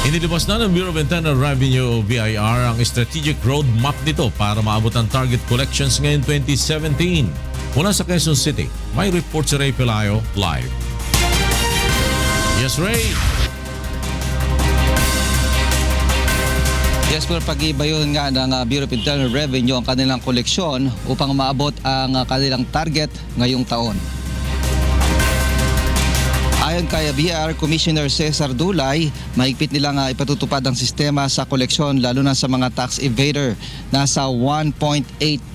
Inilabas na ng Bureau of Internal Revenue o BIR ang strategic roadmap nito para maabot ang target collections ngayon 2017. Mula sa Quezon City, may report si Ray Pelayo live. Yes, Ray! Yes, pero pag-ibayon nga ng Bureau of Internal Revenue ang kanilang koleksyon upang maabot ang kanilang target ngayong taon. Ayon kay BIR Commissioner Cesar Dulay, mahigpit nilang ipatutupad ang sistema sa koleksyon lalo na sa mga tax evader. Nasa 1.829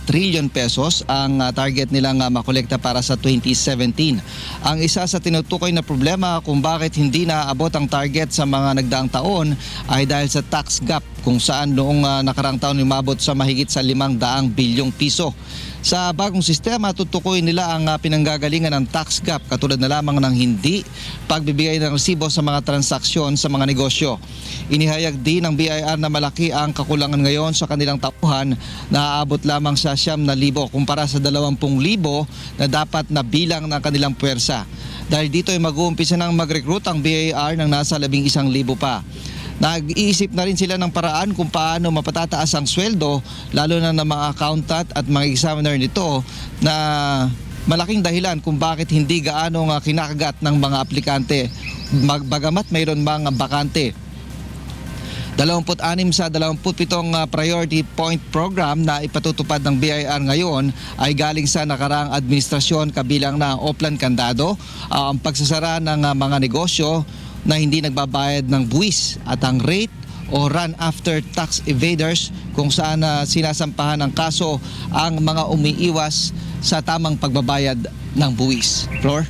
trillion pesos ang target nilang makolekta para sa 2017. Ang isa sa tinutukoy na problema kung bakit hindi naaabot ang target sa mga nagdaang taon ay dahil sa tax gap kung saan noong nakarang taon umabot sa mahigit sa 500 bilyong piso. Sa bagong sistema, tutukoy nila ang pinanggagalingan ng tax gap katulad na lamang ng hindi pagbibigay ng resibo sa mga transaksyon sa mga negosyo. Inihayag din ng BIR na malaki ang kakulangan ngayon sa kanilang tauhan na aabot lamang sa 9,000 kumpara sa 20,000 na dapat na bilang ng kanilang puwersa. Dahil dito ay mag-uumpisa ng mag-recruit ang BIR ng nasa 11,000 pa. Nag-iisip na rin sila ng paraan kung paano mapatataas ang sweldo lalo na ng mga accountant at mga examiner nito na malaking dahilan kung bakit hindi gaano kinakagat ng mga aplikante bagamat mayroon mga bakante. 26 sa 27 Priority Point Program na ipatutupad ng BIR ngayon ay galing sa nakaraang administrasyon kabilang na Oplan Candado, ang pagsasara ng mga negosyo na hindi nagbabayad ng buwis at ang rate o run after tax evaders kung saan sinasampahan ng kaso ang mga umiiwas sa tamang pagbabayad ng buwis. Flor?